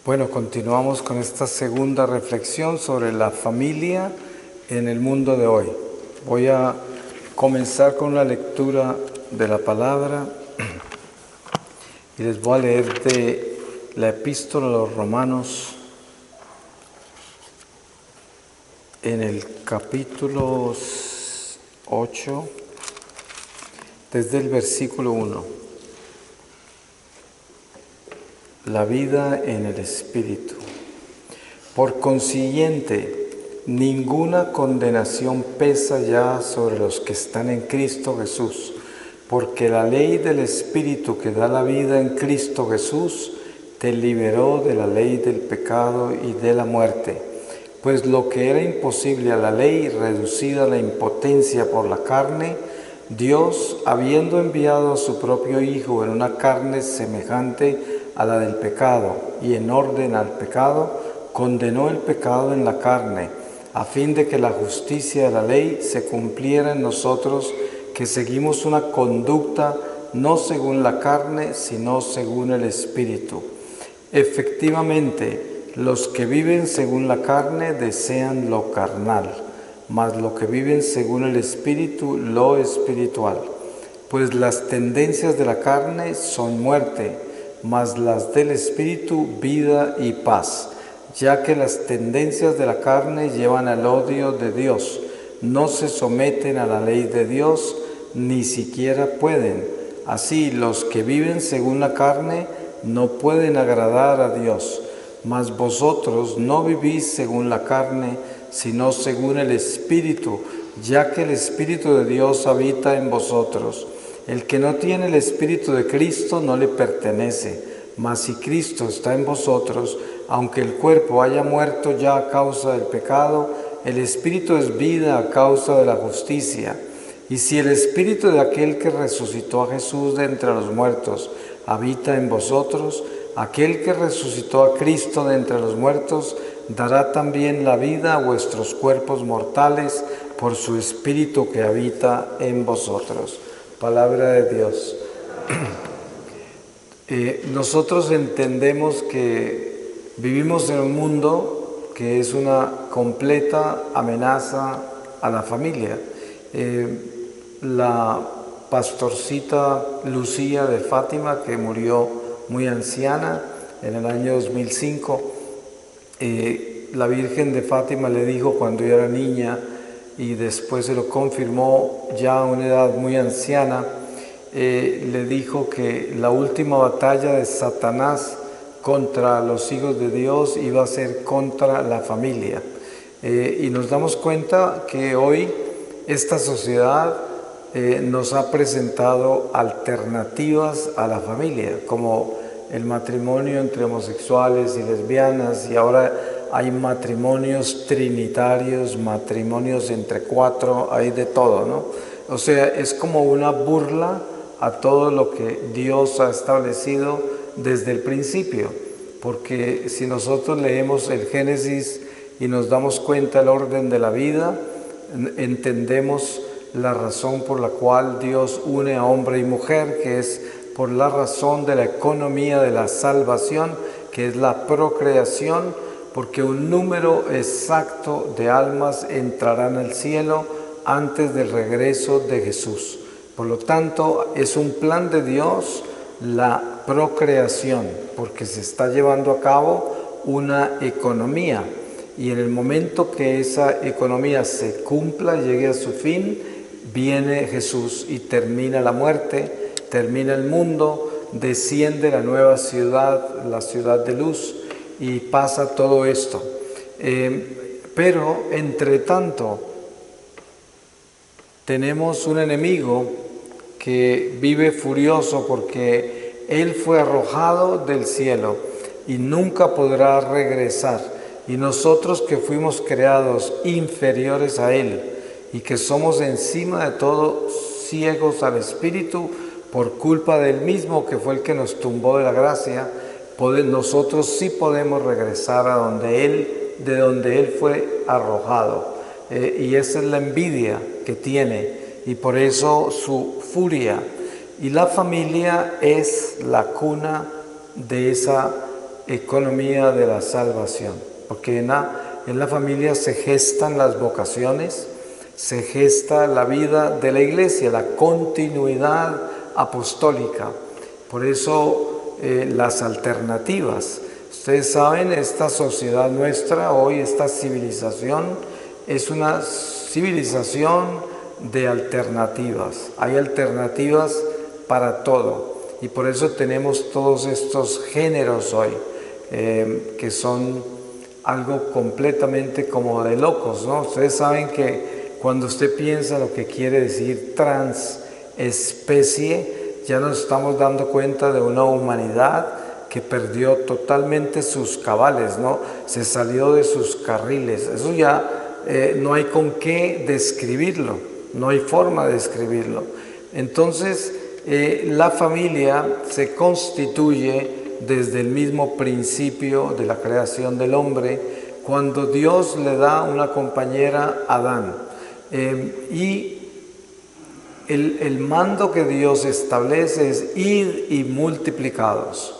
Bueno, continuamos con esta segunda reflexión sobre la familia en el mundo de hoy. Voy a comenzar con una lectura de la palabra y les voy a leer de la Epístola a los Romanos en el capítulo 8, desde el versículo 1. La vida en el Espíritu. Por consiguiente, ninguna condenación pesa ya sobre los que están en Cristo Jesús, porque la ley del Espíritu que da la vida en Cristo Jesús te liberó de la ley del pecado y de la muerte. Pues lo que era imposible a la ley, reducida a la impotencia por la carne, Dios, habiendo enviado a su propio Hijo en una carne semejante a la del pecado y en orden al pecado, condenó el pecado en la carne, a fin de que la justicia de la ley se cumpliera en nosotros, que seguimos una conducta no según la carne, sino según el Espíritu. Efectivamente, los que viven según la carne desean lo carnal, mas los que viven según el Espíritu, lo espiritual. Pues las tendencias de la carne son muerte, mas las del Espíritu, vida y paz, ya que las tendencias de la carne llevan al odio de Dios, no se someten a la ley de Dios, ni siquiera pueden. Así, los que viven según la carne no pueden agradar a Dios, mas vosotros no vivís según la carne, sino según el Espíritu, ya que el Espíritu de Dios habita en vosotros. El que no tiene el Espíritu de Cristo no le pertenece, mas si Cristo está en vosotros, aunque el cuerpo haya muerto ya a causa del pecado, el Espíritu es vida a causa de la justicia. Y si el Espíritu de aquel que resucitó a Jesús de entre los muertos habita en vosotros, aquel que resucitó a Cristo de entre los muertos dará también la vida a vuestros cuerpos mortales por su Espíritu que habita en vosotros. Palabra de Dios. Nosotros entendemos que vivimos en un mundo que es una completa amenaza a la familia. La pastorcita Lucía de Fátima, que murió muy anciana en el año 2005, la Virgen de Fátima le dijo cuando ella era niña, y después se lo confirmó ya a una edad muy anciana, le dijo que la última batalla de Satanás contra los hijos de Dios iba a ser contra la familia. Y nos damos cuenta que hoy esta sociedad nos ha presentado alternativas a la familia, como el matrimonio entre homosexuales y lesbianas, y ahora hay matrimonios trinitarios, matrimonios entre cuatro, hay de todo, ¿no? O sea, es como una burla a todo lo que Dios ha establecido desde el principio, porque si nosotros leemos el Génesis y nos damos cuenta del orden de la vida, entendemos la razón por la cual Dios une a hombre y mujer, que es por la razón de la economía de la salvación, que es la procreación, porque un número exacto de almas entrarán al cielo antes del regreso de Jesús. Por lo tanto, es un plan de Dios la procreación, porque se está llevando a cabo una economía, y en el momento que esa economía se cumpla, llegue a su fin, viene Jesús y termina la muerte, termina el mundo, desciende la nueva ciudad, la ciudad de luz, y pasa todo esto. Pero, entre tanto, tenemos un enemigo que vive furioso porque él fue arrojado del cielo y nunca podrá regresar. Y nosotros que fuimos creados inferiores a él y que somos encima de todo ciegos al Espíritu por culpa del mismo que fue el que nos tumbó de la gracia, nosotros sí podemos regresar a de donde él fue arrojado. Y esa es la envidia que tiene, y por eso su furia. Y la familia es la cuna de esa economía de la salvación, porque en la familia se gestan las vocaciones, se gesta la vida de la iglesia, la continuidad apostólica. Por eso las alternativas. Ustedes saben, esta sociedad nuestra hoy, esta civilización, es una civilización de alternativas. Hay alternativas para todo y por eso tenemos todos estos géneros hoy que son algo completamente como de locos, ¿no? Ustedes saben que cuando usted piensa lo que quiere decir transespecie, ya nos estamos dando cuenta de una humanidad que perdió totalmente sus cabales, ¿no? Se salió de sus carriles. Eso ya no hay con qué describirlo, no hay forma de describirlo. Entonces, la familia se constituye desde el mismo principio de la creación del hombre, cuando Dios le da una compañera a Adán. Y el mando que Dios establece es id y multiplicados.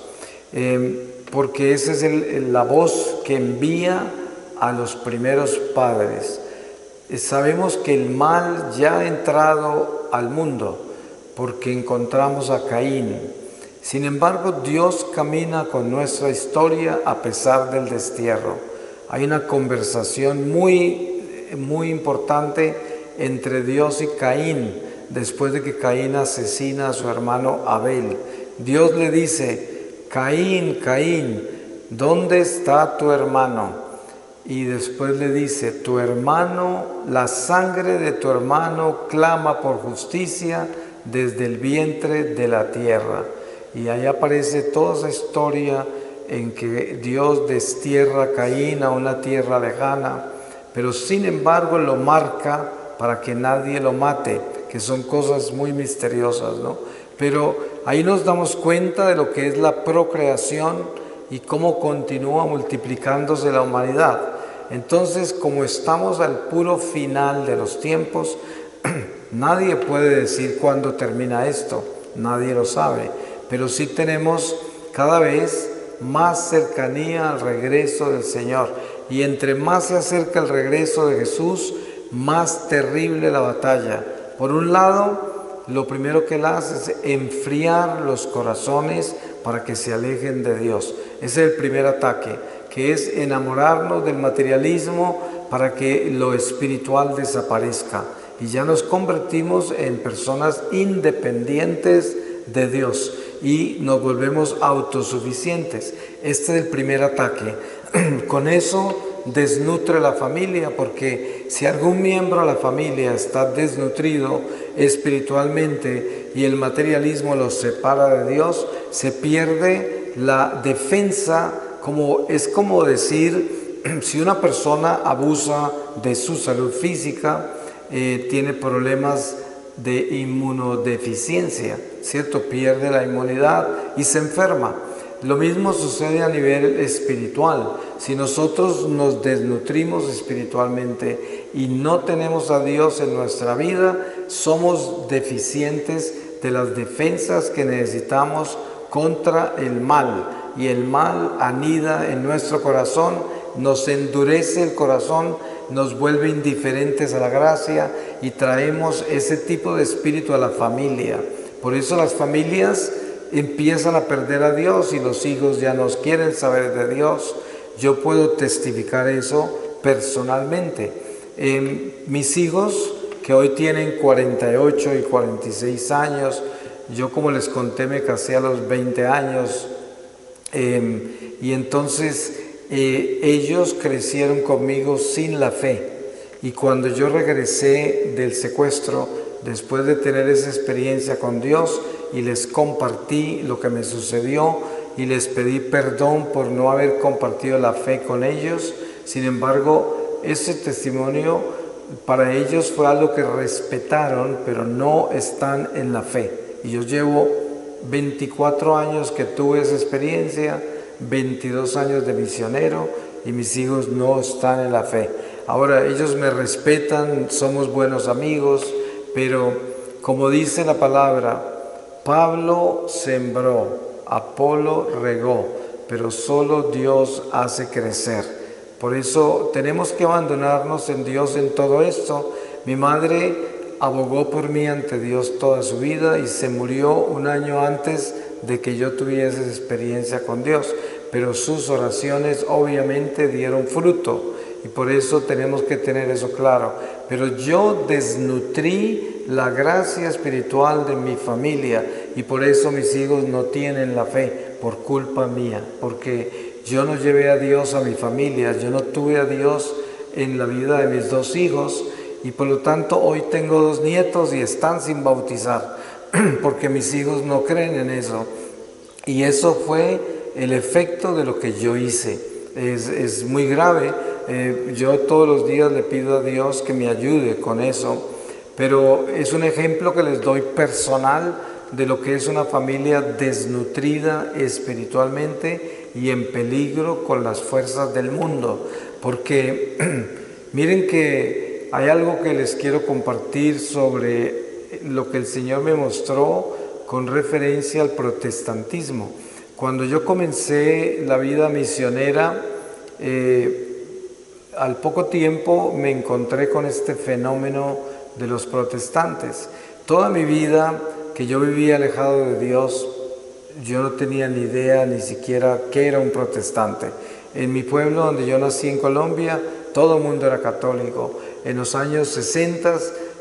Porque esa es la voz que envía a los primeros padres. Sabemos que el mal ya ha entrado al mundo porque encontramos a Caín. Sin embargo, Dios camina con nuestra historia a pesar del destierro. Hay una conversación muy importante entre Dios y Caín después de que Caín asesina a su hermano Abel. Dios le dice: Caín, Caín, ¿dónde está tu hermano? Y después le dice: tu hermano, la sangre de tu hermano clama por justicia desde el vientre de la tierra. Y ahí aparece toda esa historia en que Dios destierra a Caín a una tierra lejana, pero sin embargo lo marca para que nadie lo mate, que son cosas muy misteriosas, ¿no? Pero ahí nos damos cuenta de lo que es la procreación y cómo continúa multiplicándose la humanidad. Entonces, como estamos al puro final de los tiempos, nadie puede decir cuándo termina esto, nadie lo sabe, pero sí tenemos cada vez más cercanía al regreso del Señor. Y entre más se acerca el regreso de Jesús, más terrible la batalla. Por un lado, lo primero que Él hace es enfriar los corazones para que se alejen de Dios. Ese es el primer ataque, que es enamorarnos del materialismo para que lo espiritual desaparezca. Y ya nos convertimos en personas independientes de Dios y nos volvemos autosuficientes. Este es el primer ataque. Con eso desnutre la familia, porque si algún miembro de la familia está desnutrido espiritualmente y el materialismo los separa de Dios, se pierde la defensa. Es como decir, si una persona abusa de su salud física, tiene problemas de inmunodeficiencia, ¿cierto? Pierde la inmunidad y se enferma. Lo mismo sucede a nivel espiritual. Si nosotros nos desnutrimos espiritualmente y no tenemos a Dios en nuestra vida, somos deficientes de las defensas que necesitamos contra el mal. Y el mal anida en nuestro corazón, nos endurece el corazón, nos vuelve indiferentes a la gracia y traemos ese tipo de espíritu a la familia. Por eso las familias empiezan a perder a Dios y los hijos ya no quieren saber de Dios. Yo puedo testificar eso personalmente. Mis hijos, que hoy tienen 48 y 46 años, yo, como les conté, me casé a los 20 años, y entonces ellos crecieron conmigo sin la fe. Y cuando yo regresé del secuestro, después de tener esa experiencia con Dios, y les compartí lo que me sucedió y les pedí perdón por no haber compartido la fe con ellos, sin embargo, ese testimonio para ellos fue algo que respetaron, pero no están en la fe. Y yo llevo 24 años que tuve esa experiencia, 22 años de misionero, y mis hijos no están en la fe. Ahora, ellos me respetan, somos buenos amigos, pero como dice la palabra, Pablo sembró, Apolo regó, pero solo Dios hace crecer. Por eso tenemos que abandonarnos en Dios en todo esto. Mi madre abogó por mí ante Dios toda su vida y se murió un año antes de que yo tuviese experiencia con Dios, pero sus oraciones obviamente dieron fruto y por eso tenemos que tener eso claro. Pero yo desnutrí la gracia espiritual de mi familia y por eso mis hijos no tienen la fe, por culpa mía, porque yo no llevé a Dios a mi familia, yo no tuve a Dios en la vida de mis dos hijos y por lo tanto hoy tengo dos nietos y están sin bautizar porque mis hijos no creen en eso. Y eso fue el efecto de lo que yo hice. Es muy grave. Yo todos los días le pido a Dios que me ayude con eso, pero es un ejemplo que les doy personal de lo que es una familia desnutrida espiritualmente y en peligro con las fuerzas del mundo. Porque miren que hay algo que les quiero compartir sobre lo que el Señor me mostró con referencia al protestantismo. Cuando yo comencé la vida misionera, al poco tiempo me encontré con este fenómeno de los protestantes. Toda mi vida que yo vivía alejado de Dios, yo no tenía ni idea ni siquiera qué era un protestante. En mi pueblo donde yo nací en Colombia, todo el mundo era católico. En los años 60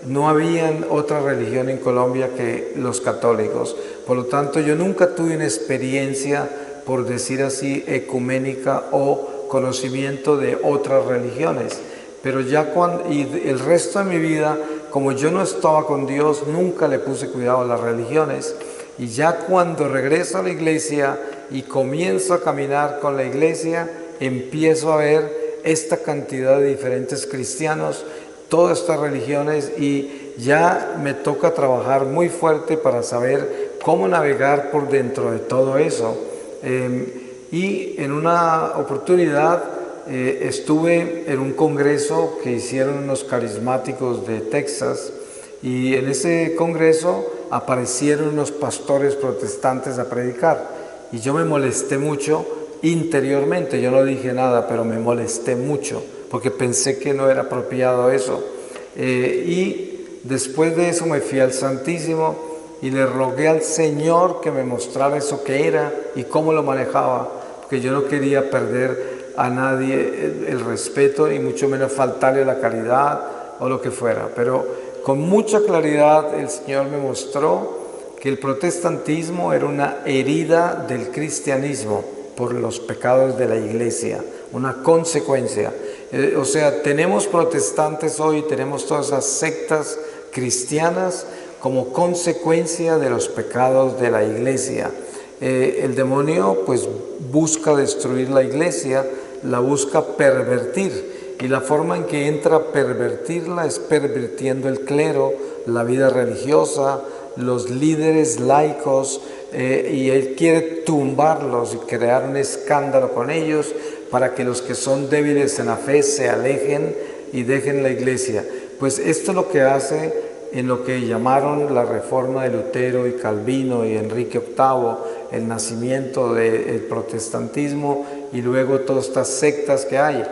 no habían otra religión en Colombia que los católicos. Por lo tanto, yo nunca tuve una experiencia, por decir así, ecuménica o conocimiento de otras religiones. Pero ya y el resto de mi vida, como yo no estaba con Dios, nunca le puse cuidado a las religiones. Y ya cuando regreso a la iglesia y comienzo a caminar con la iglesia, empiezo a ver esta cantidad de diferentes cristianos, todas estas religiones, y ya me toca trabajar muy fuerte para saber cómo navegar por dentro de todo eso. Y en una oportunidad estuve en un congreso que hicieron unos carismáticos de Texas, y en ese congreso aparecieron unos pastores protestantes a predicar, y yo me molesté mucho interiormente. Yo no dije nada, pero me molesté mucho porque pensé que no era apropiado eso. Y después de eso me fui al Santísimo y le rogué al Señor que me mostrara eso que era y cómo lo manejaba, porque yo no quería perder a nadie el respeto y mucho menos faltarle la caridad o lo que fuera. Pero con mucha claridad el Señor me mostró que el protestantismo era una herida del cristianismo por los pecados de la iglesia, una consecuencia. O sea, tenemos protestantes hoy, tenemos todas esas sectas cristianas como consecuencia de los pecados de la iglesia. El demonio pues busca destruir la iglesia, la busca pervertir, y la forma en que entra a pervertirla es pervirtiendo el clero, la vida religiosa, los líderes laicos, y él quiere tumbarlos y crear un escándalo con ellos para que los que son débiles en la fe se alejen y dejen la iglesia. Pues esto es lo que hace en lo que llamaron la reforma de Lutero y Calvino y Enrique VIII, el nacimiento del protestantismo y luego todas estas sectas que hay.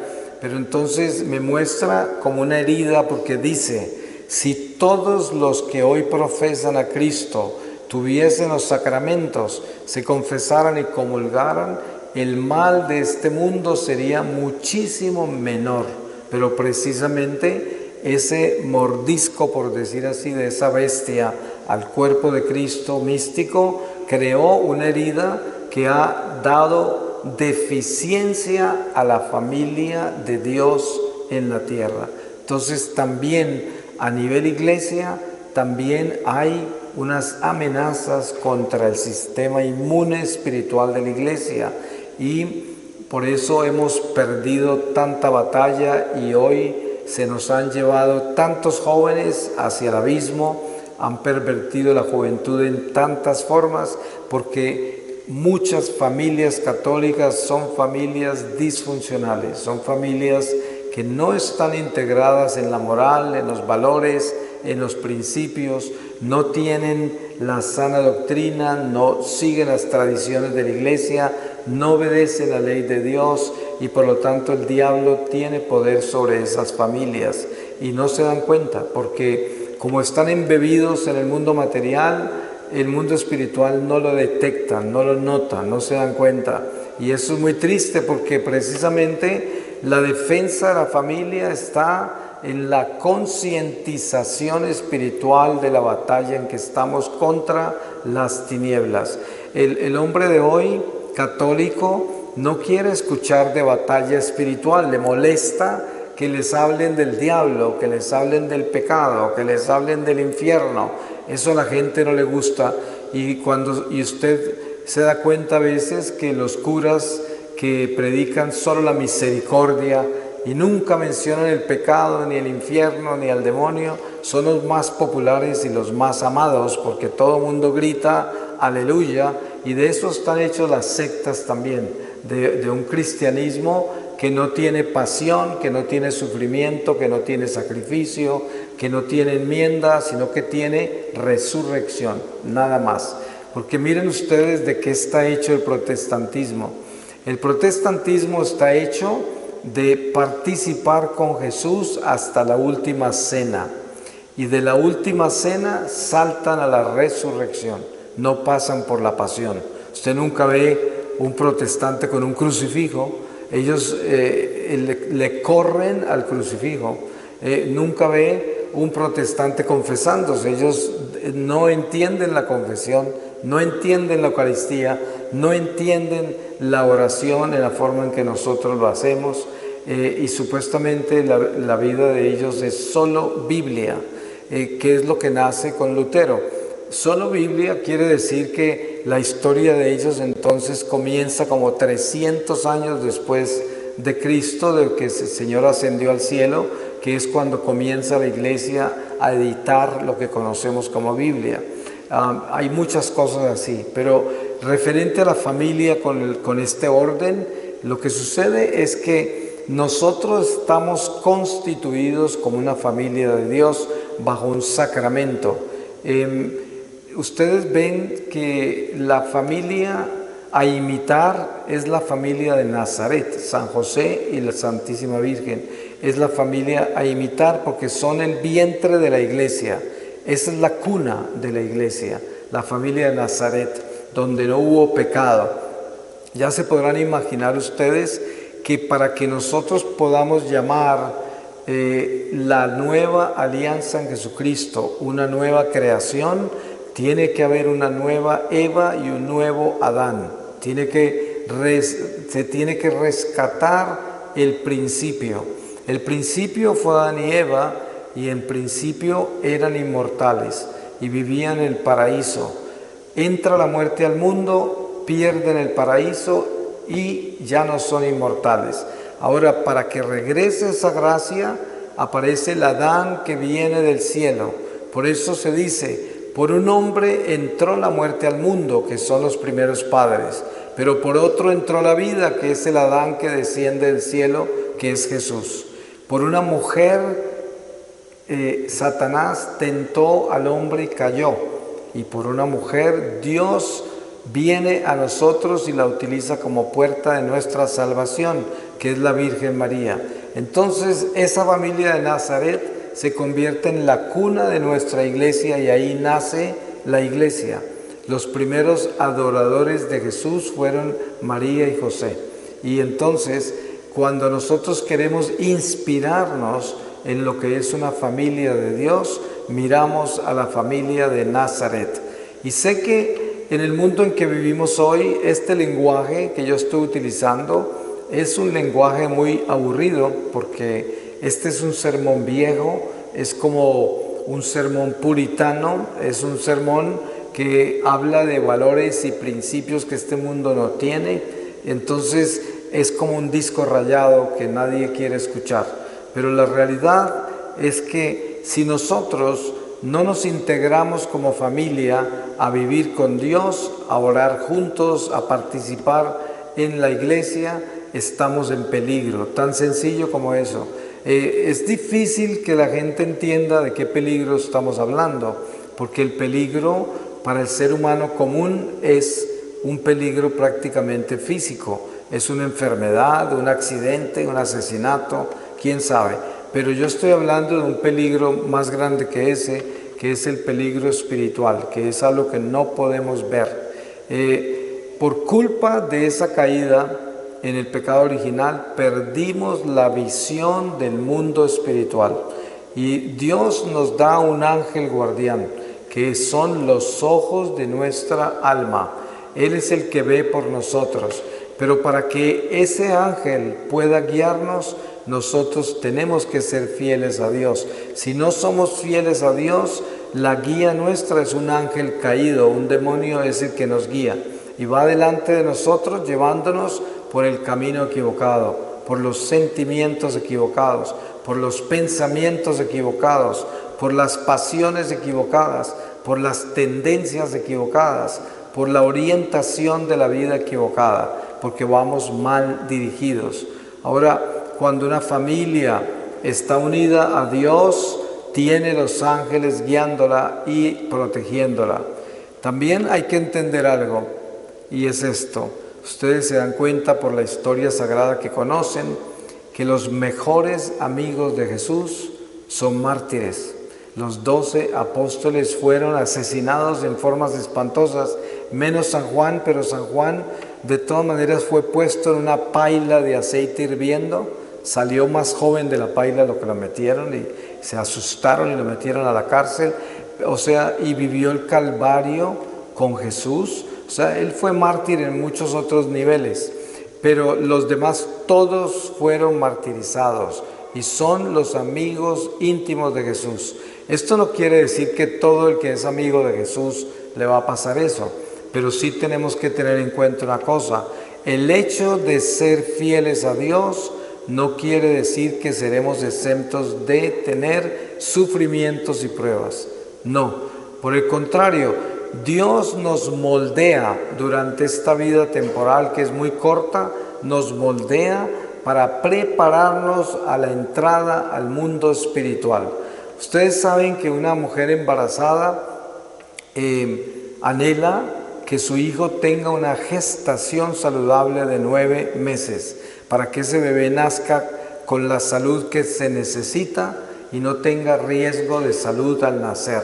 Pero entonces me muestra como una herida, porque dice: si todos los que hoy profesan a Cristo tuviesen los sacramentos, se confesaran y comulgaran, el mal de este mundo sería muchísimo menor. Pero precisamente ese mordisco, por decir así, de esa bestia al cuerpo de Cristo místico, creó una herida que ha dado deficiencia a la familia de Dios en la tierra. Entonces también a nivel iglesia, también hay unas amenazas contra el sistema inmune espiritual de la iglesia, y por eso hemos perdido tanta batalla y hoy se nos han llevado tantos jóvenes hacia el abismo, han pervertido la juventud en tantas formas, porque muchas familias católicas son familias disfuncionales, son familias que no están integradas en la moral, en los valores, en los principios, no tienen la sana doctrina, no siguen las tradiciones de la iglesia, no obedece la ley de Dios y por lo tanto el diablo tiene poder sobre esas familias y no se dan cuenta porque como están embebidos en el mundo material, el mundo espiritual no lo detectan, no lo notan, no se dan cuenta. Y eso es muy triste porque precisamente la defensa de la familia está en la concientización espiritual de la batalla en que estamos contra las tinieblas. El hombre de hoy, católico, no quiere escuchar de batalla espiritual, le molesta que les hablen del diablo, que les hablen del pecado, que les hablen del infierno. Eso a la gente no le gusta y usted se da cuenta a veces que los curas que predican solo la misericordia y nunca mencionan el pecado, ni el infierno, ni al demonio, son los más populares y los más amados porque todo el mundo grita aleluya y de eso están hechos las sectas también, de un cristianismo que no tiene pasión, que no tiene sufrimiento, que no tiene sacrificio, que no tiene enmienda, sino que tiene resurrección, nada más. Porque miren ustedes de qué está hecho el protestantismo. El protestantismo está hecho de participar con Jesús hasta la última cena. Y de la última cena saltan a la resurrección, no pasan por la pasión. Usted nunca ve un protestante con un crucifijo, ellos le corren al crucifijo. Nunca ve un protestante confesándose, ellos no entienden la confesión, no entienden la Eucaristía, no entienden la oración en la forma en que nosotros lo hacemos y supuestamente la vida de ellos es solo Biblia, que es lo que nace con Lutero. Solo Biblia quiere decir que la historia de ellos entonces comienza como 300 años después de Cristo, de que el Señor ascendió al cielo, que es cuando comienza la Iglesia a editar lo que conocemos como Biblia. Hay muchas cosas así, pero referente a la familia con este orden, lo que sucede es que nosotros estamos constituidos como una familia de Dios bajo un sacramento. Ustedes ven que la familia a imitar es la familia de Nazaret, San José y la Santísima Virgen. Es la familia a imitar porque son el vientre de la iglesia. Esa es la cuna de la iglesia, la familia de Nazaret, donde no hubo pecado. Ya se podrán imaginar ustedes que para que nosotros podamos llamar la nueva alianza en Jesucristo una nueva creación, tiene que haber una nueva Eva y un nuevo Adán. Se tiene que rescatar el principio. El principio fue Adán y Eva y en principio eran inmortales y vivían en el paraíso. Entra la muerte al mundo, pierden el paraíso y ya no son inmortales. Ahora, para que regrese esa gracia, aparece el Adán que viene del cielo. Por eso se dice, por un hombre entró la muerte al mundo, que son los primeros padres, pero por otro entró la vida, que es el Adán que desciende del cielo, que es Jesús. Por una mujer, Satanás tentó al hombre y cayó, y por una mujer Dios viene a nosotros y la utiliza como puerta de nuestra salvación, que es la Virgen María. Entonces esa familia de Nazaret se convierte en la cuna de nuestra iglesia y ahí nace la iglesia. Los primeros adoradores de Jesús fueron María y José. Y entonces, cuando nosotros queremos inspirarnos en lo que es una familia de Dios, miramos a la familia de Nazaret. Y sé que en el mundo en que vivimos hoy, este lenguaje que yo estoy utilizando es un lenguaje muy aburrido porque este es un sermón viejo, es como un sermón puritano, es un sermón que habla de valores y principios que este mundo no tiene. Entonces es como un disco rayado que nadie quiere escuchar. Pero la realidad es que si nosotros no nos integramos como familia a vivir con Dios, a orar juntos, a participar en la iglesia, estamos en peligro, tan sencillo como eso. Es difícil que la gente entienda de qué peligro estamos hablando, porque el peligro para el ser humano común es un peligro prácticamente físico, es una enfermedad, un accidente, un asesinato, quién sabe. Pero yo estoy hablando de un peligro más grande que ese, que es el peligro espiritual, que es algo que no podemos ver. Por culpa de esa caída en el pecado original, perdimos la visión del mundo espiritual. Y Dios nos da un ángel guardián, que son los ojos de nuestra alma. Él es el que ve por nosotros. Pero para que ese ángel pueda guiarnos, nosotros tenemos que ser fieles a Dios. Si no somos fieles a Dios, la guía nuestra es un ángel caído, un demonio es el que nos guía. Y va delante de nosotros llevándonos por el camino equivocado, por los sentimientos equivocados, por los pensamientos equivocados, por las pasiones equivocadas, por las tendencias equivocadas, por la orientación de la vida equivocada, porque vamos mal dirigidos. Ahora, cuando una familia está unida a Dios, tiene los ángeles guiándola y protegiéndola. También hay que entender algo, y es esto. Ustedes se dan cuenta por la historia sagrada que conocen, que los mejores amigos de Jesús son mártires. Los 12 apóstoles fueron asesinados en formas espantosas, menos San Juan, pero San Juan de todas maneras fue puesto en una paila de aceite hirviendo, salió más joven de la paila lo que lo metieron y se asustaron y lo metieron a la cárcel, y vivió el Calvario con Jesús. Él fue mártir en muchos otros niveles, pero los demás todos fueron martirizados y son los amigos íntimos de Jesús. Esto no quiere decir que todo el que es amigo de Jesús le va a pasar eso, pero sí tenemos que tener en cuenta una cosa: el hecho de ser fieles a Dios no quiere decir que seremos exentos de tener sufrimientos y pruebas. No, por el contrario, Dios nos moldea durante esta vida temporal que es muy corta, nos moldea para prepararnos a la entrada al mundo espiritual. Ustedes saben que una mujer embarazada anhela que su hijo tenga una gestación saludable de 9 meses, para que ese bebé nazca con la salud que se necesita y no tenga riesgo de salud al nacer,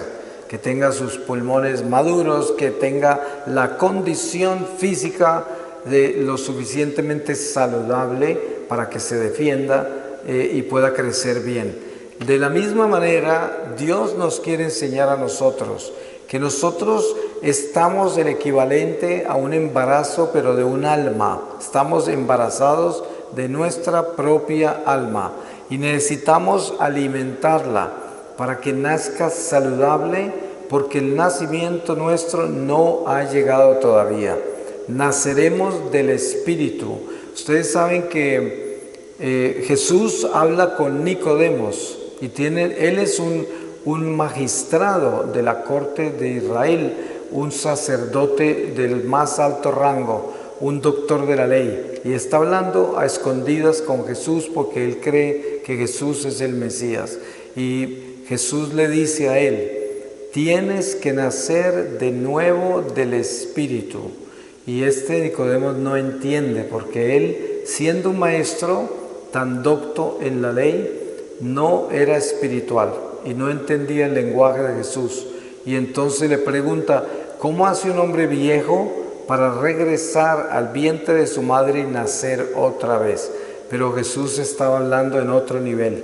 que tenga sus pulmones maduros, que tenga la condición física de lo suficientemente saludable para que se defienda y pueda crecer bien. De la misma manera, Dios nos quiere enseñar a nosotros que nosotros estamos el equivalente a un embarazo, pero de un alma. Estamos embarazados de nuestra propia alma y necesitamos alimentarla para que nazca saludable, porque el nacimiento nuestro no ha llegado todavía. Naceremos del Espíritu. Ustedes saben que Jesús habla con Nicodemos y él es un magistrado de la corte de Israel, un sacerdote del más alto rango, un doctor de la ley, y está hablando a escondidas con Jesús porque él cree que Jesús es el Mesías. Y Jesús le dice a él: tienes que nacer de nuevo del Espíritu. Y Nicodemos no entiende, porque él, siendo un maestro tan docto en la ley, no era espiritual y no entendía el lenguaje de Jesús. Y entonces le pregunta: ¿cómo hace un hombre viejo para regresar al vientre de su madre y nacer otra vez? Pero Jesús estaba hablando en otro nivel.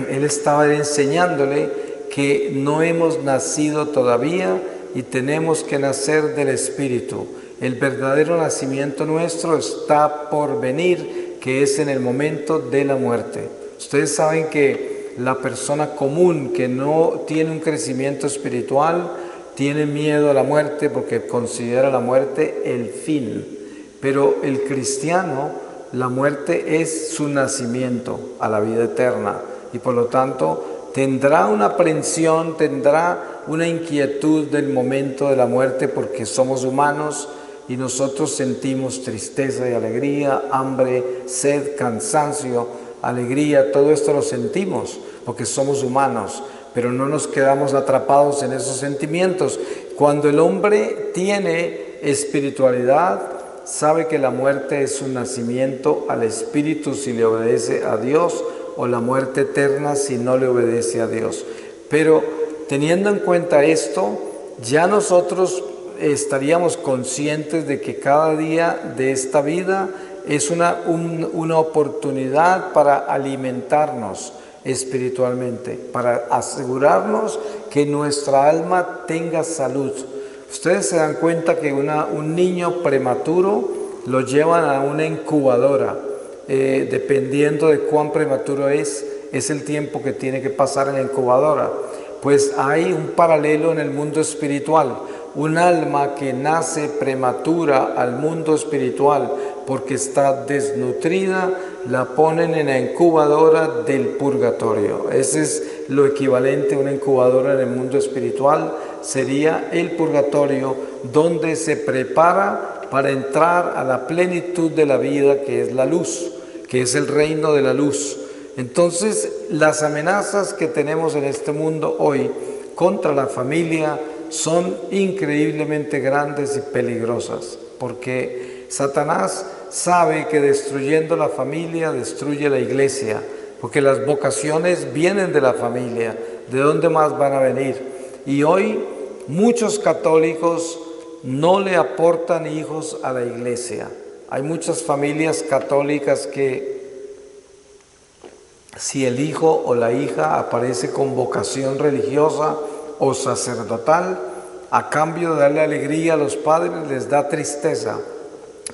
Él estaba enseñándole que no hemos nacido todavía y tenemos que nacer del Espíritu. El verdadero nacimiento nuestro está por venir, que es en el momento de la muerte. Ustedes saben que la persona común que no tiene un crecimiento espiritual tiene miedo a la muerte porque considera la muerte el fin. Pero el cristiano, la muerte es su nacimiento a la vida eterna y por lo tanto tendrá una aprensión, tendrá una inquietud del momento de la muerte, porque somos humanos y nosotros sentimos tristeza y alegría, hambre, sed, cansancio, alegría, todo esto lo sentimos porque somos humanos, pero no nos quedamos atrapados en esos sentimientos. Cuando el hombre tiene espiritualidad, sabe que la muerte es un nacimiento al espíritu si le obedece a Dios, o la muerte eterna si no le obedece a Dios. Pero teniendo en cuenta esto, ya nosotros estaríamos conscientes de que cada día de esta vida es una oportunidad para alimentarnos espiritualmente, para asegurarnos que nuestra alma tenga salud. Ustedes se dan cuenta que un niño prematuro lo llevan a una incubadora, dependiendo de cuán prematuro es el tiempo que tiene que pasar en la incubadora. Pues hay un paralelo en el mundo espiritual. Un alma que nace prematura al mundo espiritual porque está desnutrida, la ponen en la incubadora del purgatorio. Ese es lo equivalente a una incubadora en el mundo espiritual, sería el purgatorio, donde se prepara para entrar a la plenitud de la vida, que es la luz, que es el reino de la luz. Entonces, las amenazas que tenemos en este mundo hoy contra la familia son increíblemente grandes y peligrosas, porque Satanás sabe que destruyendo la familia destruye la iglesia, porque las vocaciones vienen de la familia. ¿De dónde más van a venir? Y hoy muchos católicos no le aportan hijos a la iglesia. Hay muchas familias católicas que, si el hijo o la hija aparece con vocación religiosa o sacerdotal, a cambio de darle alegría a los padres, les da tristeza,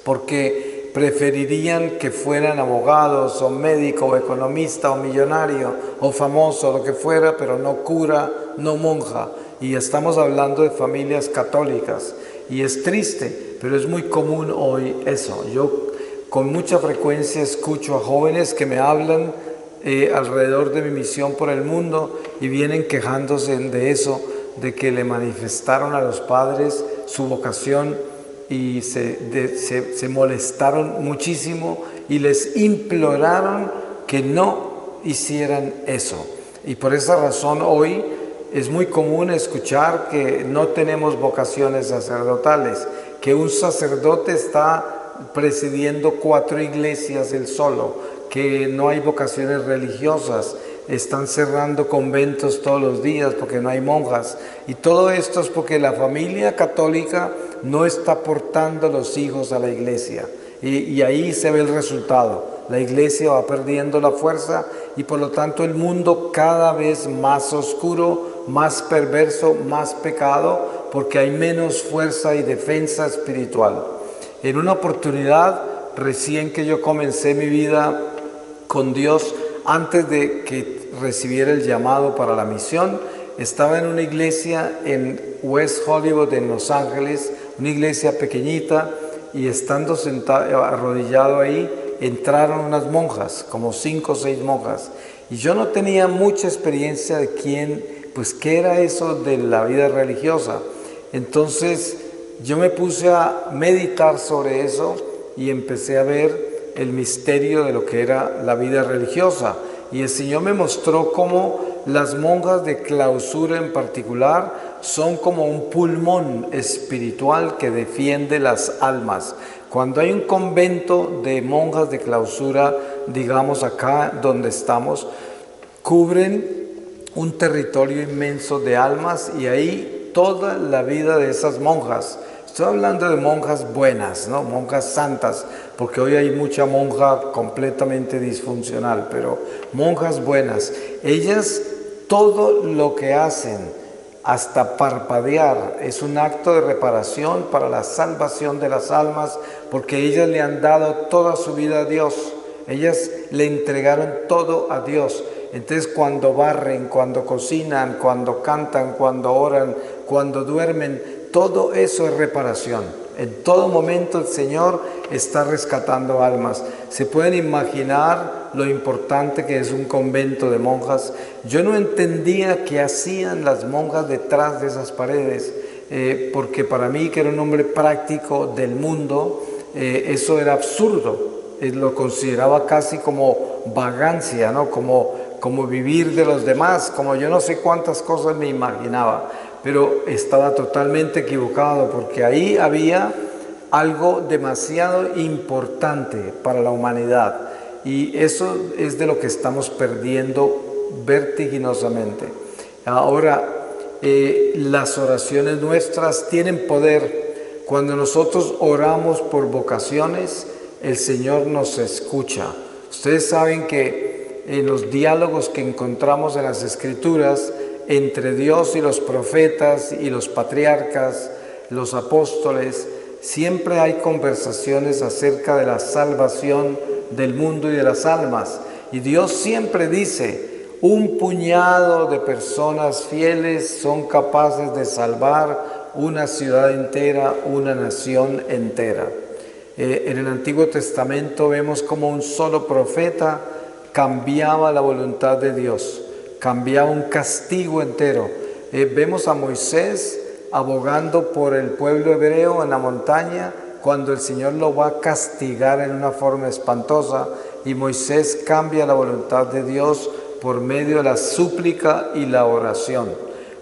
porque preferirían que fueran abogados o médico o economista o millonario o famoso, lo que fuera, pero no cura, no monja. Y estamos hablando de familias católicas, y es triste, pero es muy común hoy eso. Yo con mucha frecuencia escucho a jóvenes que me hablan alrededor de mi misión por el mundo y vienen quejándose de eso, de que le manifestaron a los padres su vocación y se molestaron muchísimo y les imploraron que no hicieran eso. Y por esa razón hoy es muy común escuchar que no tenemos vocaciones sacerdotales, que un sacerdote está presidiendo 4 iglesias él solo, que no hay vocaciones religiosas, están cerrando conventos todos los días porque no hay monjas. Y todo esto es porque la familia católica no está aportando los hijos a la iglesia. Y ahí se ve el resultado. La iglesia va perdiendo la fuerza y por lo tanto el mundo cada vez más oscuro, más perverso, más pecado, porque hay menos fuerza y defensa espiritual. En una oportunidad, recién que yo comencé mi vida con Dios, antes de que recibiera el llamado para la misión, estaba en una iglesia en West Hollywood, en Los Ángeles, una iglesia pequeñita, y estando sentado, arrodillado ahí, entraron unas monjas, como 5 o 6 monjas, y yo no tenía mucha experiencia de qué era eso de la vida religiosa. Entonces yo me puse a meditar sobre eso y empecé a ver el misterio de lo que era la vida religiosa, y el Señor me mostró cómo las monjas de clausura en particular son como un pulmón espiritual que defiende las almas. Cuando hay un convento de monjas de clausura, digamos acá donde estamos, cubren un territorio inmenso de almas, y ahí toda la vida de esas monjas. Estoy hablando de monjas buenas, ¿no? Monjas santas, porque hoy hay mucha monja completamente disfuncional, pero monjas buenas. Ellas, todo lo que hacen, hasta parpadear, es un acto de reparación para la salvación de las almas, porque ellas le han dado toda su vida a Dios. Ellas le entregaron todo a Dios. Entonces, cuando barren, cuando cocinan, cuando cantan, cuando oran, cuando duermen, todo eso es reparación. En todo momento el Señor está rescatando almas. ¿Se pueden imaginar lo importante que es un convento de monjas? Yo no entendía qué hacían las monjas detrás de esas paredes, porque para mí, que era un hombre práctico del mundo, eso era absurdo. Lo consideraba casi como vagancia, ¿no? Como vivir de los demás, como yo no sé cuántas cosas me imaginaba. pero estaba totalmente equivocado porque ahí había algo demasiado importante para la humanidad y eso es de lo que estamos perdiendo vertiginosamente. Ahora, las oraciones nuestras tienen poder. Cuando nosotros oramos por vocaciones, el Señor nos escucha. Ustedes saben que en los diálogos que encontramos en las Escrituras entre Dios y los profetas y los patriarcas, los apóstoles, siempre hay conversaciones acerca de la salvación del mundo y de las almas. Y Dios siempre dice: un puñado de personas fieles son capaces de salvar una ciudad entera, una nación entera. En el Antiguo Testamento vemos como un solo profeta cambiaba la voluntad de Dios, cambiaba un castigo entero. Vemos a Moisés abogando por el pueblo hebreo en la montaña cuando el Señor lo va a castigar en una forma espantosa, y Moisés cambia la voluntad de Dios por medio de la súplica y la oración.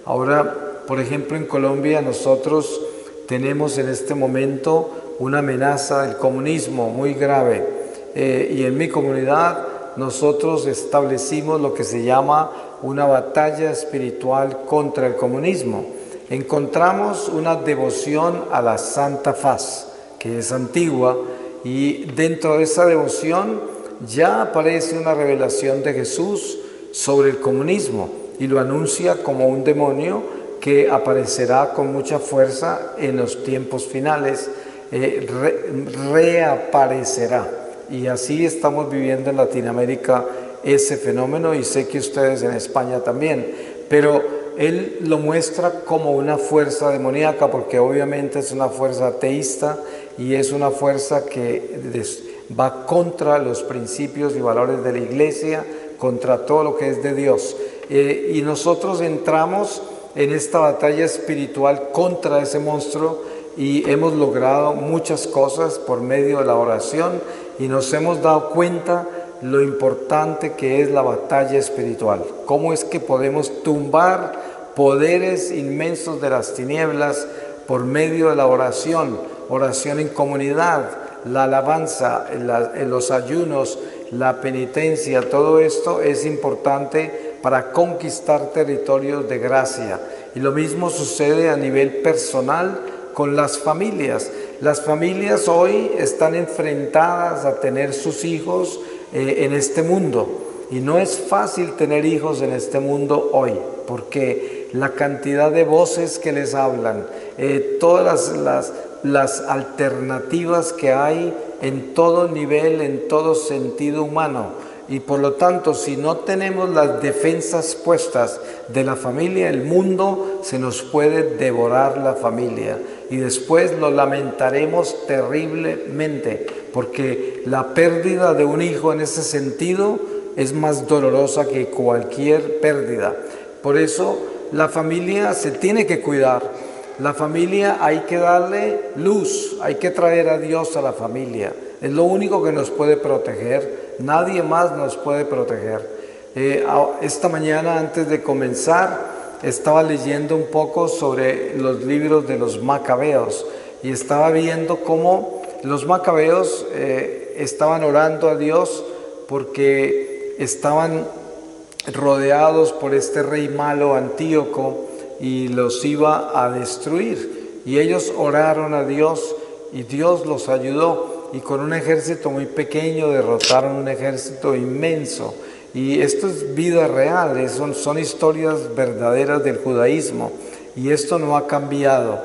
Ahora, por ejemplo, en Colombia nosotros tenemos en este momento una amenaza del comunismo muy grave, y en mi comunidad nosotros establecimos lo que se llama una batalla espiritual contra el comunismo. Encontramos una devoción a la Santa Faz, que es antigua, y dentro de esa devoción ya aparece una revelación de Jesús sobre el comunismo y lo anuncia como un demonio que aparecerá con mucha fuerza en los tiempos finales, reaparecerá. Y así estamos viviendo en Latinoamérica ese fenómeno, y sé que ustedes en España también, pero él lo muestra como una fuerza demoníaca porque obviamente es una fuerza ateísta y es una fuerza que va contra los principios y valores de la Iglesia, contra todo lo que es de Dios. Y nosotros entramos en esta batalla espiritual contra ese monstruo y hemos logrado muchas cosas por medio de la oración, y nos hemos dado cuenta lo importante que es la batalla espiritual. Cómo es que podemos tumbar poderes inmensos de las tinieblas por medio de la oración, oración en comunidad, la alabanza, los ayunos, la penitencia. Todo esto es importante para conquistar territorios de gracia. Y lo mismo sucede a nivel personal con las familias. Las familias hoy están enfrentadas a tener sus hijos en este mundo. Y no es fácil tener hijos en este mundo hoy, porque la cantidad de voces que les hablan, todas las alternativas que hay en todo nivel, en todo sentido humano. Y por lo tanto, si no tenemos las defensas puestas de la familia, el mundo se nos puede devorar la familia. Y después lo lamentaremos terriblemente, porque la pérdida de un hijo en ese sentido es más dolorosa que cualquier pérdida. Por eso la familia se tiene que cuidar. La familia hay que darle luz, hay que traer a Dios a la familia. Es lo único que nos puede proteger, nadie más nos puede proteger. Esta mañana, antes de comenzar, estaba leyendo un poco sobre los libros de los Macabeos y estaba viendo cómo los Macabeos estaban orando a Dios porque estaban rodeados por este rey malo, Antíoco, y los iba a destruir. Y ellos oraron a Dios y Dios los ayudó, y con un ejército muy pequeño derrotaron un ejército inmenso. Y esto es vida real, son historias verdaderas del judaísmo, y esto no ha cambiado.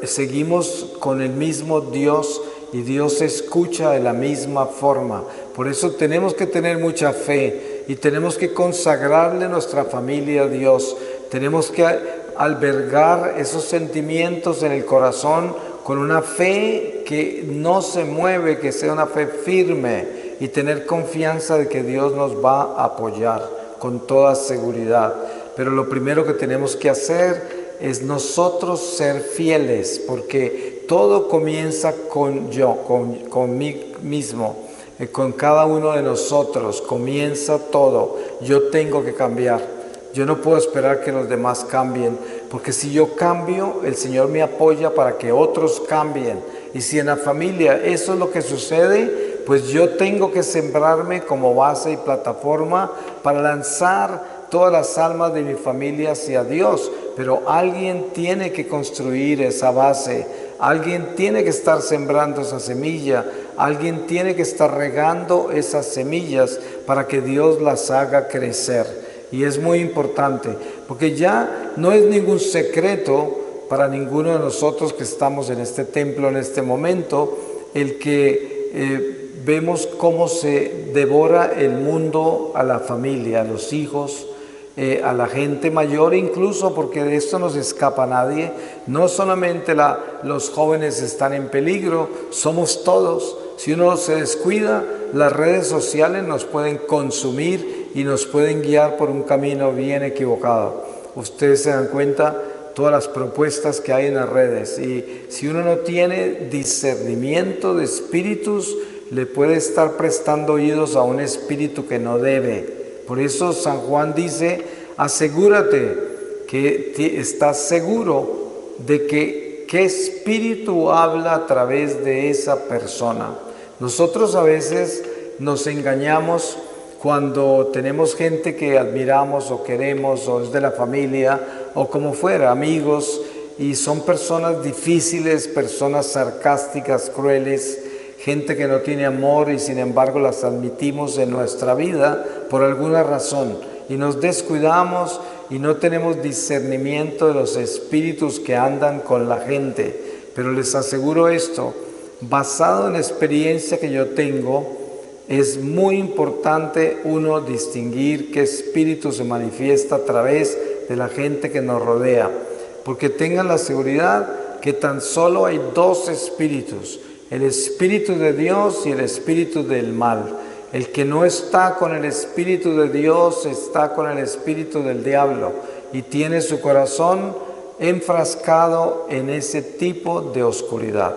Seguimos con el mismo Dios y Dios escucha de la misma forma. Por eso tenemos que tener mucha fe y tenemos que consagrarle nuestra familia a Dios. Tenemos que albergar esos sentimientos en el corazón con una fe que no se mueve, que sea una fe firme, y tener confianza de que Dios nos va a apoyar con toda seguridad. Pero lo primero que tenemos que hacer es nosotros ser fieles, porque todo comienza con mí mismo, con cada uno de nosotros comienza todo. Yo tengo que cambiar. Yo no puedo esperar que los demás cambien, porque si yo cambio, el Señor me apoya para que otros cambien. Y si en la familia eso es lo que sucede, pues yo tengo que sembrarme como base y plataforma para lanzar todas las almas de mi familia hacia Dios. Pero alguien tiene que construir esa base, alguien tiene que estar sembrando esa semilla, alguien tiene que estar regando esas semillas para que Dios las haga crecer. Y es muy importante, porque ya no es ningún secreto para ninguno de nosotros que estamos en este templo en este momento, el que vemos cómo se devora el mundo a la familia, a los hijos, a la gente mayor, incluso porque de esto no se escapa nadie. No solamente los jóvenes están en peligro, somos todos. Si uno se descuida, las redes sociales nos pueden consumir y nos pueden guiar por un camino bien equivocado. Ustedes se dan cuenta todas las propuestas que hay en las redes, y si uno no tiene discernimiento de espíritus, le puede estar prestando oídos a un espíritu que no debe. Por eso San Juan dice: asegúrate que estás seguro de qué espíritu habla a través de esa persona. Nosotros a veces nos engañamos cuando tenemos gente que admiramos o queremos, o es de la familia, o como fuera, amigos, y son personas difíciles, personas sarcásticas, crueles, gente que no tiene amor, y sin embargo las admitimos en nuestra vida por alguna razón, y nos descuidamos y no tenemos discernimiento de los espíritus que andan con la gente. Pero les aseguro esto, basado en la experiencia que yo tengo, es muy importante uno distinguir qué espíritu se manifiesta a través de la gente que nos rodea, porque tengan la seguridad que tan solo hay dos espíritus: el espíritu de Dios y el espíritu del mal. El que no está con el espíritu de Dios está con el espíritu del diablo y tiene su corazón enfrascado en ese tipo de oscuridad.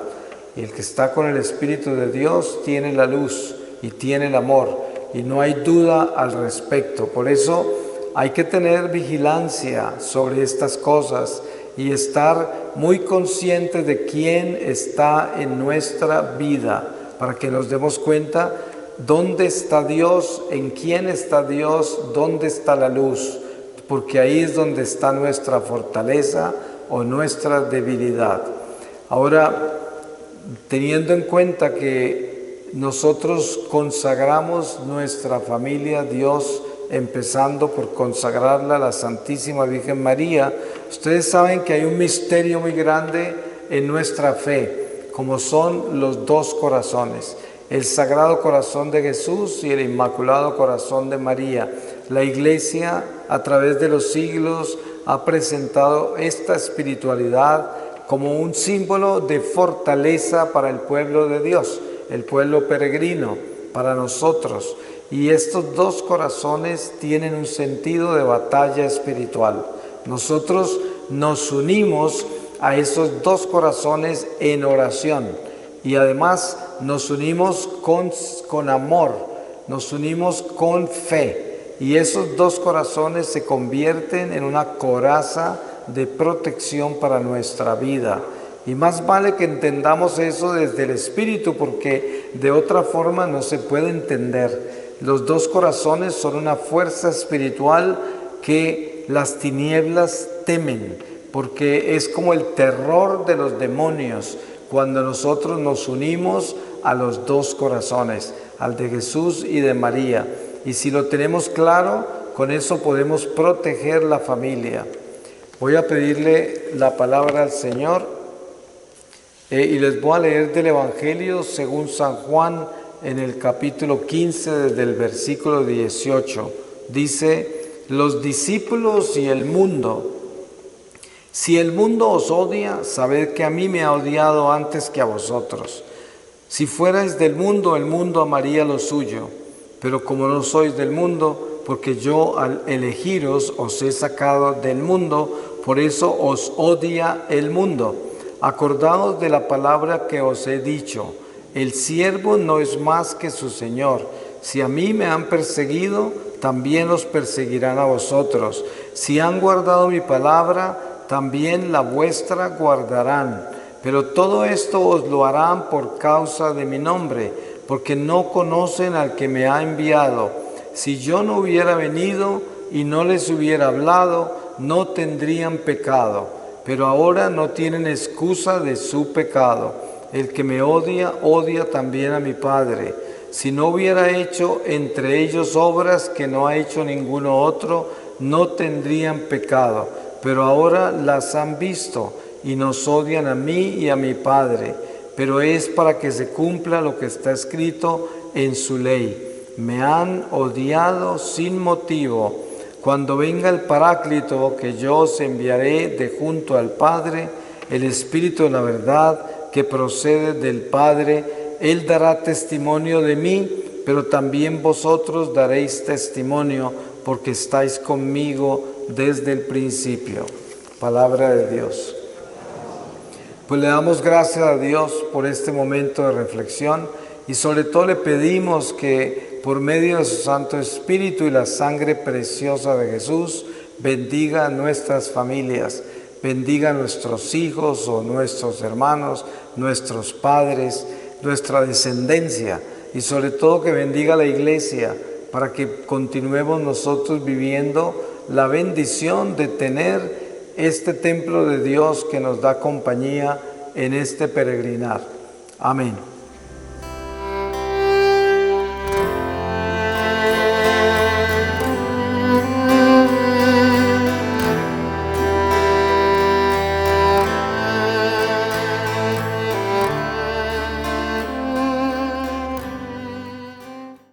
Y el que está con el espíritu de Dios tiene la luz y tiene el amor, y no hay duda al respecto. Por eso hay que tener vigilancia sobre estas cosas y estar muy conscientes de quién está en nuestra vida, para que nos demos cuenta dónde está Dios, en quién está Dios, dónde está la luz, porque ahí es donde está nuestra fortaleza o nuestra debilidad. Ahora, teniendo en cuenta que nosotros consagramos nuestra familia a Dios, empezando por consagrarla a la Santísima Virgen María, ustedes saben que hay un misterio muy grande en nuestra fe, como son los dos corazones: el Sagrado Corazón de Jesús y el Inmaculado Corazón de María. La Iglesia, a través de los siglos, ha presentado esta espiritualidad como un símbolo de fortaleza para el pueblo de Dios, el pueblo peregrino, para nosotros. Y estos dos corazones tienen un sentido de batalla espiritual. Nosotros nos unimos a esos dos corazones en oración, y además nos unimos con amor, nos unimos con fe, y esos dos corazones se convierten en una coraza de protección para nuestra vida. Y más vale que entendamos eso desde el Espíritu, porque de otra forma no se puede entender. Los dos corazones son una fuerza espiritual que las tinieblas temen, porque es como el terror de los demonios cuando nosotros nos unimos a los dos corazones, al de Jesús y de María. Y si lo tenemos claro, con eso podemos proteger la familia. Voy a pedirle la palabra al Señor y les voy a leer del Evangelio según San Juan en el capítulo 15, desde el versículo 18. Dice: los discípulos y el mundo. Si el mundo os odia, sabed que a mí me ha odiado antes que a vosotros. Si fuerais del mundo, el mundo amaría lo suyo. Pero como no sois del mundo, porque yo al elegiros os he sacado del mundo, por eso os odia el mundo. Acordaos de la palabra que os he dicho: el siervo no es más que su Señor. Si a mí me han perseguido, también os perseguirán a vosotros. Si han guardado mi palabra, también la vuestra guardarán. Pero todo esto os lo harán por causa de mi nombre, porque no conocen al que me ha enviado. Si yo no hubiera venido y no les hubiera hablado, no tendrían pecado. Pero ahora no tienen excusa de su pecado. El que me odia, odia también a mi Padre. Si no hubiera hecho entre ellos obras que no ha hecho ninguno otro, no tendrían pecado. Pero ahora las han visto y nos odian a mí y a mi Padre. Pero es para que se cumpla lo que está escrito en su ley. Me han odiado sin motivo. Cuando venga el Paráclito que yo os enviaré de junto al Padre, el Espíritu de la verdad que procede del Padre, Él dará testimonio de mí, pero también vosotros daréis testimonio, porque estáis conmigo desde el principio. Palabra de Dios. Pues le damos gracias a Dios por este momento de reflexión y sobre todo le pedimos que por medio de su Santo Espíritu y la sangre preciosa de Jesús bendiga a nuestras familias, bendiga a nuestros hijos o nuestros hermanos, nuestros padres, nuestra descendencia y sobre todo que bendiga a la iglesia para que continuemos nosotros viviendo la bendición de tener este templo de Dios que nos da compañía en este peregrinar. Amén.